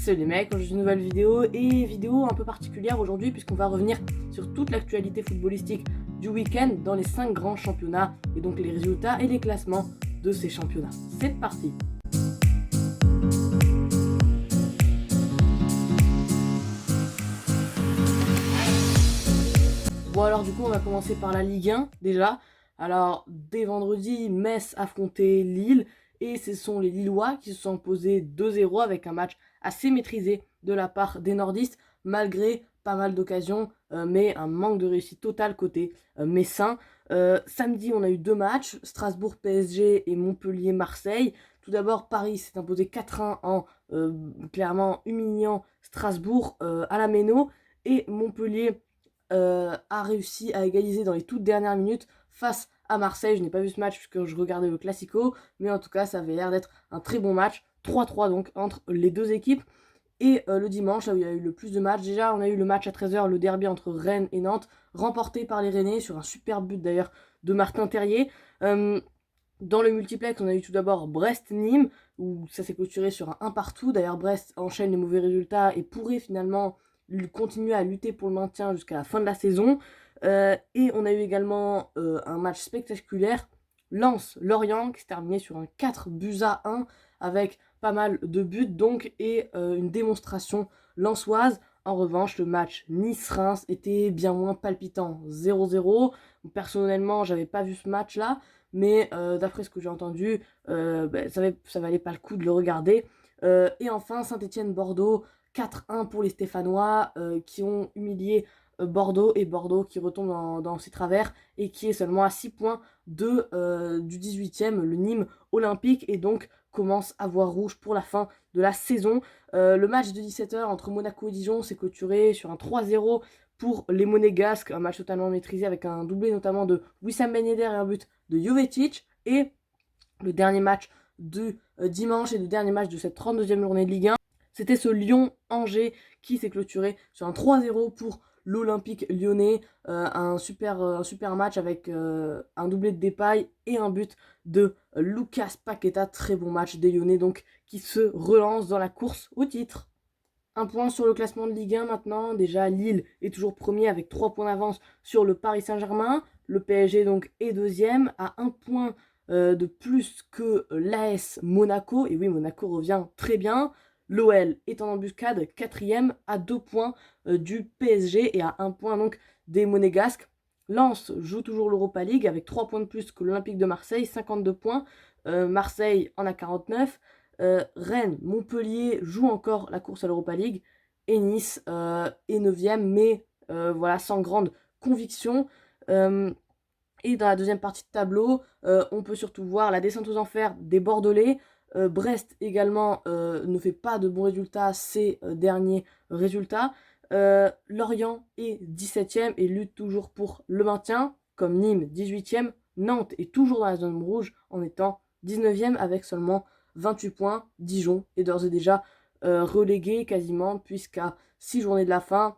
Salut les mecs, aujourd'hui une nouvelle vidéo et vidéo un peu particulière aujourd'hui puisqu'on va revenir sur toute l'actualité footballistique du week-end dans les 5 grands championnats et donc les résultats et les classements de ces championnats. C'est parti. Bon alors du coup on va commencer par la Ligue 1 déjà. Alors dès vendredi, Metz affrontait Lille et ce sont les Lillois qui se sont imposés 2-0 avec un match assez maîtrisé de la part des nordistes malgré pas mal d'occasions mais un manque de réussite totale côté messin. Samedi on a eu deux matchs, Strasbourg-PSG et Montpellier-Marseille. Tout d'abord Paris s'est imposé 4-1 en clairement humiliant Strasbourg à la Méno et Montpellier a réussi à égaliser dans les toutes dernières minutes face à Marseille. Je n'ai pas vu ce match puisque je regardais le Classico, mais en tout cas ça avait l'air d'être un très bon match, 3-3 donc entre les deux équipes. Et le dimanche, là où il y a eu le plus de matchs, déjà on a eu le match à 13h, le derby entre Rennes et Nantes, remporté par les Rennais sur un super but d'ailleurs de Martin Terrier. Dans le multiplex, on a eu tout d'abord Brest-Nîmes, où ça s'est clôturé sur un 1 partout. D'ailleurs, Brest enchaîne les mauvais résultats et pourrait finalement continuer à lutter pour le maintien jusqu'à la fin de la saison. Et on a eu également un match spectaculaire, Lens-Lorient, qui s'est terminé sur un 4-1 avec pas mal de buts donc et une démonstration lensoise. En revanche, le match Nice-Reims était bien moins palpitant, 0-0. Personnellement, j'avais pas vu ce match-là, mais d'après ce que j'ai entendu, ça valait pas le coup de le regarder. Et enfin, Saint-Étienne-Bordeaux, 4-1 pour les Stéphanois qui ont humilié Bordeaux, et Bordeaux qui retombe dans ses travers et qui est seulement à 6 points du 18e, le Nîmes Olympique, et donc commence à voir rouge pour la fin de la saison. Le match de 17h entre Monaco et Dijon s'est clôturé sur un 3-0 pour les Monégasques, un match totalement maîtrisé avec un doublé notamment de Wissam Ben Yedder et un but de Jovetic. Et le dernier match de dimanche et le dernier match de cette 32e journée de Ligue 1, c'était ce Lyon-Angers qui s'est clôturé sur un 3-0 pour l'Olympique lyonnais. Un super match avec un doublé de Depay et un but de Lucas Paqueta. Très bon match des Lyonnais donc qui se relancent dans la course au titre. Un point sur le classement de Ligue 1 maintenant. Déjà, Lille est toujours premier avec 3 points d'avance sur le Paris Saint-Germain. Le PSG donc est deuxième à 1 point de plus que l'AS Monaco. Et oui, Monaco revient très bien. L'OL est en embuscade, quatrième à 2 points du PSG et à 1 point donc des Monégasques. Lens joue toujours l'Europa League avec 3 points de plus que l'Olympique de Marseille, 52 points. Marseille en a 49. Rennes, Montpellier joue encore la course à l'Europa League et Nice est 9e, mais voilà, sans grande conviction. Et dans la deuxième partie de tableau, on peut surtout voir la descente aux enfers des Bordelais. Brest également ne fait pas de bons résultats ces derniers résultats. Lorient est 17e et lutte toujours pour le maintien, comme Nîmes 18e. Nantes est toujours dans la zone rouge en étant 19e avec seulement 28 points. Dijon est d'ores et déjà relégué quasiment, puisqu'à 6 journées de la fin,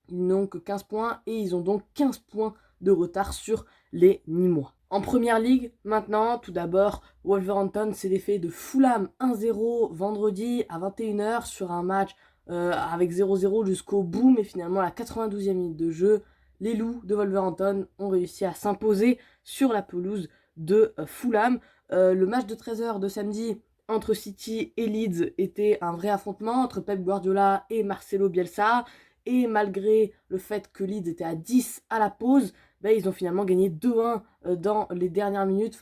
ils n'ont que 15 points et ils ont donc 15 points de retard sur les Nîmois. En première ligue, maintenant, tout d'abord, Wolverhampton s'est défait de Fulham 1-0 vendredi à 21h sur un match avec 0-0 jusqu'au bout, mais finalement à la 92e minute de jeu, les Loups de Wolverhampton ont réussi à s'imposer sur la pelouse de Fulham. Le match de 13h de samedi entre City et Leeds était un vrai affrontement entre Pep Guardiola et Marcelo Bielsa. Et malgré le fait que Leeds était à 10 à la pause, ils ont finalement gagné 2-1 dans les dernières minutes,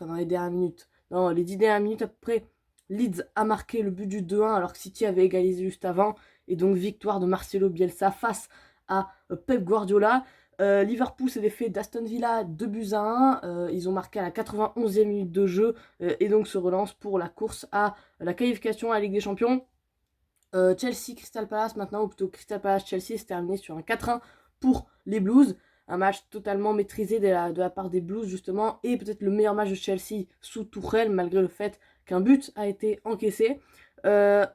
dans les 10 dernières minutes après. Leeds a marqué le but du 2-1 alors que City avait égalisé juste avant. Et donc victoire de Marcelo Bielsa face à Pep Guardiola. Liverpool s'est défait d'Aston Villa 2-1. Ils ont marqué à la 91e minute de jeu et donc se relance pour la course à la qualification à la Ligue des Champions. Chelsea Crystal Palace maintenant, ou plutôt Crystal Palace Chelsea, s'est terminé sur un 4-1 pour les Blues. Un match totalement maîtrisé de la part des Blues justement, et peut-être le meilleur match de Chelsea sous Tuchel malgré le fait qu'un but a été encaissé. Il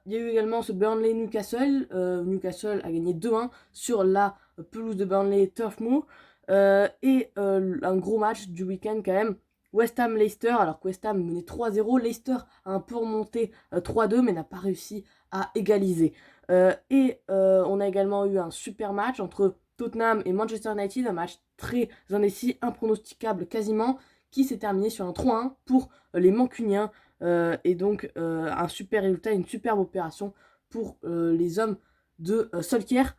y a eu également ce Burnley-Newcastle. Newcastle a gagné 2-1 sur la pelouse de Burnley Turf Moor. Et un gros match du week-end quand même. West Ham-Leicester, alors que West Ham menait 3-0, Leicester a un peu remonté 3-2 mais n'a pas réussi à égaliser. On a également eu un super match entre Tottenham et Manchester United, un match très indécis, impronosticable quasiment, qui s'est terminé sur un 3-1 pour les Mancuniens. Et donc un super résultat, une superbe opération pour les hommes de Solskjaer.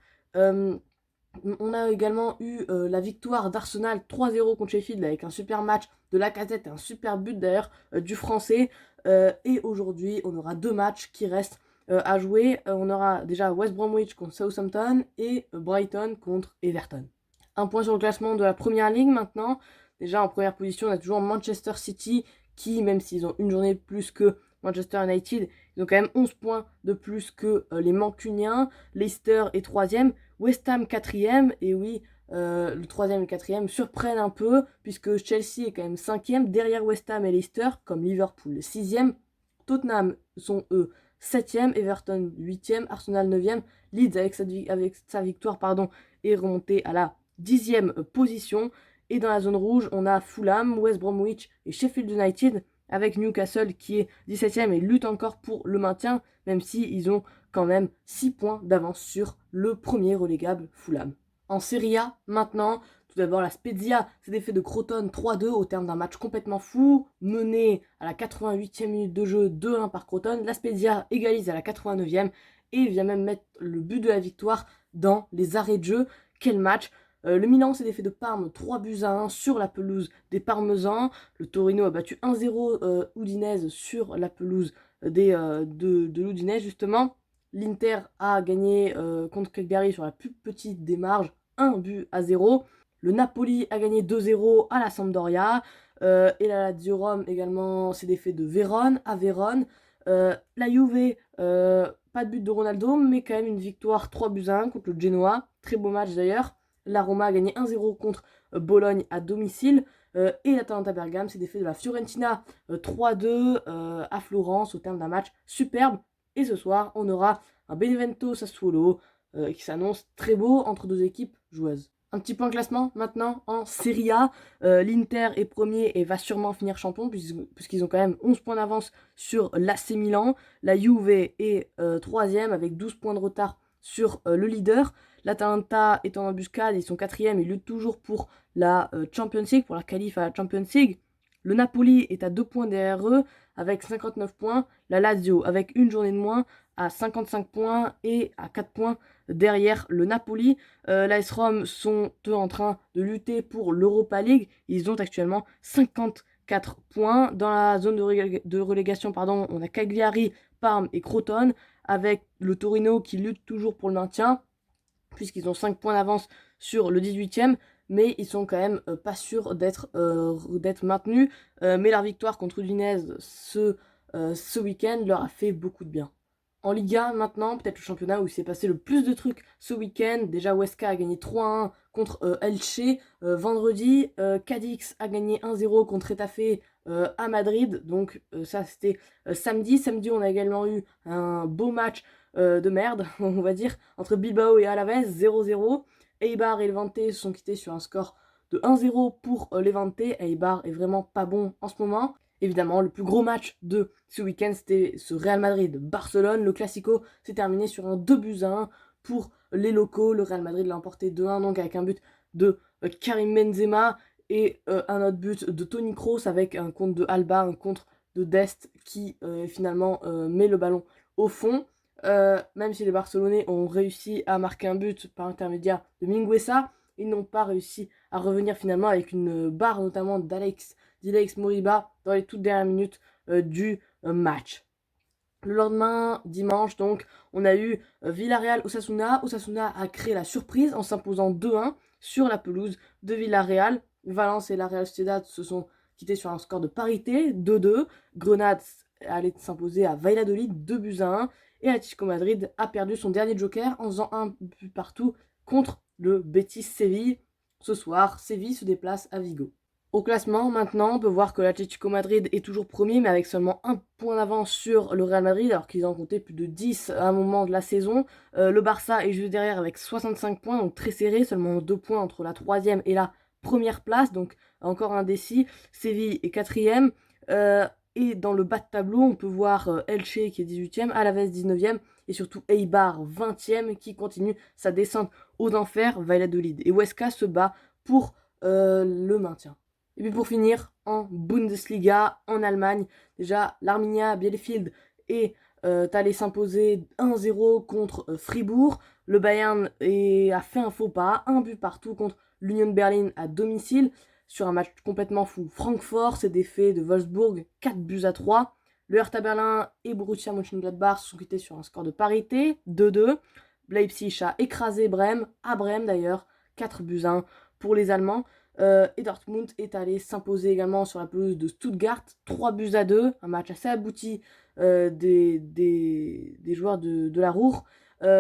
On a également eu la victoire d'Arsenal 3-0 contre Sheffield avec un super match de Lacazette et un super but d'ailleurs du français. Et aujourd'hui, on aura 2 matchs qui restent à jouer. On aura déjà West Bromwich contre Southampton et Brighton contre Everton. Un point sur le classement de la première ligue maintenant. Déjà en première position, on a toujours Manchester City qui, même s'ils ont une journée de plus que Manchester United, ils ont quand même 11 points de plus que les Mancuniens. Leicester est 3e, West Ham 4e, et oui, le 3e et le 4e surprennent un peu, puisque Chelsea est quand même 5e, derrière West Ham et Leicester, comme Liverpool 6e. Tottenham sont eux 7e, Everton 8e, Arsenal 9e, Leeds avec sa victoire est remonté à la 10e position. Et dans la zone rouge, on a Fulham, West Bromwich et Sheffield United, avec Newcastle qui est 17e et lutte encore pour le maintien, même s'ils ont quand même 6 points d'avance sur le premier relégable Fulham. En Serie A, maintenant, tout d'abord la Spezia s'est défait de Crotone 3-2 au terme d'un match complètement fou, mené à la 88e minute de jeu 2-1 par Crotone. La Spezia égalise à la 89e et vient même mettre le but de la victoire dans les arrêts de jeu. Quel match! Le Milan s'est défait de Parme 3-1 sur la pelouse des Parmesans. Le Torino a battu 1-0 Udinese sur la pelouse de l'Udinese justement. L'Inter a gagné contre Cagliari sur la plus petite des marges, 1-0. Le Napoli a gagné 2-0 à la Sampdoria. Et la Lazio Rome également s'est défait de Vérone à Vérone. La Juve, pas de but de Ronaldo, mais quand même une victoire 3-1 contre le Genoa. Très beau match d'ailleurs. La Roma a gagné 1-0 contre Bologne à domicile. Et l'Atalanta Bergame s'est défait de la Fiorentina 3-2 à Florence au terme d'un match superbe. Et ce soir, on aura un Benevento Sassuolo qui s'annonce très beau entre deux équipes joueuses. Un petit point classement maintenant en Serie A. L'Inter est premier et va sûrement finir champion puisqu'ils ont quand même 11 points d'avance sur l'AC Milan. La Juve est 3e avec 12 points de retard sur le leader. L'Atalanta est en embuscade, ils sont 4e, ils luttent toujours pour la Champions League, pour la qualif à la Champions League. Le Napoli est à 2 points derrière eux avec 59 points. La Lazio avec une journée de moins à 55 points et à 4 points derrière le Napoli. L'AS Rome sont eux en train de lutter pour l'Europa League. Ils ont actuellement 54 points. Dans la zone de relégation, on a Cagliari, Parme et Crotone avec le Torino qui lutte toujours pour le maintien puisqu'ils ont 5 points d'avance sur le 18e, mais ils sont quand même pas sûrs d'être maintenus. Mais leur victoire contre Udinese ce week-end leur a fait beaucoup de bien. En Liga, maintenant, peut-être le championnat où il s'est passé le plus de trucs ce week-end. Déjà, Huesca a gagné 3-1 contre Elche. Vendredi, Cadix a gagné 1-0 contre Retafe à Madrid. Donc ça, c'était samedi. Samedi, on a également eu un beau match de merde, on va dire, entre Bilbao et Alaves, 0-0. Eibar et Levante se sont quittés sur un score de 1-0 pour Levante. Eibar est vraiment pas bon en ce moment. Évidemment, le plus gros match de ce week-end, c'était ce Real Madrid-Barcelone. Le Classico s'est terminé sur un 2-1 pour les locaux. Le Real Madrid l'a emporté 2-1, donc avec un but de Karim Benzema et un autre but de Toni Kroos avec un contre de Alba, un contre de Dest qui finalement met le ballon au fond. Même si les Barcelonais ont réussi à marquer un but par intermédiaire de Mingueza, ils n'ont pas réussi à revenir finalement avec une barre notamment d'Alex Moriba dans les toutes dernières minutes du match. Le lendemain, dimanche, donc, on a eu Villarreal-Osasuna. Osasuna a créé la surprise en s'imposant 2-1 sur la pelouse de Villarreal. Valence et la Real Sociedad se sont quittés sur un score de parité, 2-2. Grenade allait s'imposer à Valladolid, 2-1. Et Atlético Madrid a perdu son dernier joker en faisant un but partout contre le Betis Séville. Ce soir, Séville se déplace à Vigo. Au classement, maintenant, on peut voir que l'Atlético Madrid est toujours premier, mais avec seulement un point d'avance sur le Real Madrid, alors qu'ils en comptaient plus de 10 à un moment de la saison. Le Barça est juste derrière avec 65 points, donc très serré, seulement 2 points entre la 3e et la première place, donc encore indécis. Séville est 4e. Et dans le bas de tableau, on peut voir Elche qui est 18e, Alaves 19e et surtout Eibar 20e qui continue sa descente aux enfers, Valladolid. Et Huesca se bat pour le maintien. Et puis pour finir, en Bundesliga, en Allemagne, déjà l'Arminia Bielefeld est allé s'imposer 1-0 contre Fribourg. Le Bayern a fait un faux pas, un but partout contre l'Union Berlin à domicile sur un match complètement fou. Francfort s'est défait de Wolfsburg 4-3. Le Hertha Berlin et Borussia Mönchengladbach se sont quittés sur un score de parité 2-2. Leipzig a écrasé Brême, à Brême d'ailleurs, 4-1 pour les Allemands. Et Dortmund est allé s'imposer également sur la pelouse de Stuttgart, 3-2, un match assez abouti des joueurs de la Ruhr.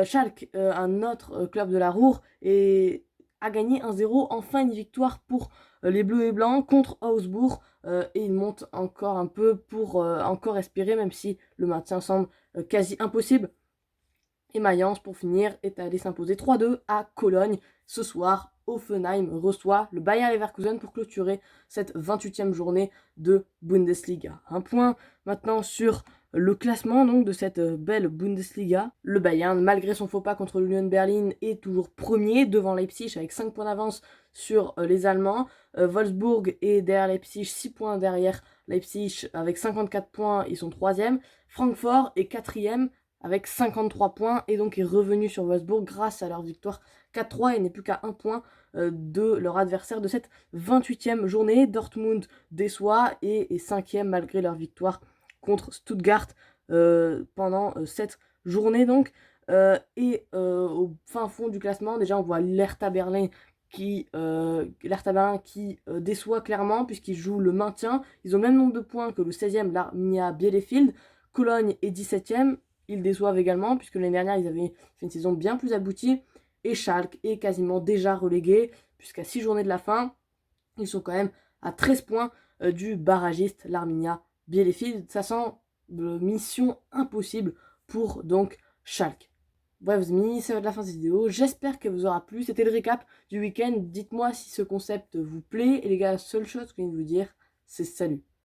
Schalke, un autre club de la Ruhr, a gagné 1-0, enfin une victoire pour les Bleus et Blancs contre Augsbourg, et ils montent encore un peu pour encore espérer, même si le maintien semble quasi impossible. Et Mayence, pour finir, est allé s'imposer 3-2 à Cologne. Ce soir, Hoffenheim reçoit le Bayer Leverkusen pour clôturer cette 28e journée de Bundesliga. Un point maintenant sur le classement donc de cette belle Bundesliga. Le Bayern, malgré son faux pas contre l'Union Berlin, est toujours premier devant Leipzig avec 5 points d'avance sur les Allemands. Wolfsburg est derrière Leipzig, 6 points derrière Leipzig avec 54 points, ils sont 3e. Francfort est 4e avec 53 points et donc est revenu sur Wolfsburg grâce à leur victoire 4-3 et n'est plus qu'à 1 point de leur adversaire de cette 28e journée. Dortmund déçoit et est 5e malgré leur victoire contre Stuttgart pendant cette journée donc. Au fin fond du classement, déjà on voit l'Hertha Berlin qui déçoit clairement puisqu'ils jouent le maintien. Ils ont le même nombre de points que le 16e l'Arminia Bielefeld. Cologne est 17e. Ils déçoivent également, puisque l'année dernière, ils avaient fait une saison bien plus aboutie. Et Schalke est quasiment déjà relégué, puisqu'à 6 journées de la fin, ils sont quand même à 13 points du barragiste, l'Arminia Bielefeld. Ça sent mission impossible pour donc Schalke. Bref, les amis, ça va être la fin de cette vidéo. J'espère qu'elle vous aura plu. C'était le récap du week-end. Dites-moi si ce concept vous plaît. Et les gars, la seule chose que je viens de vous dire, c'est salut.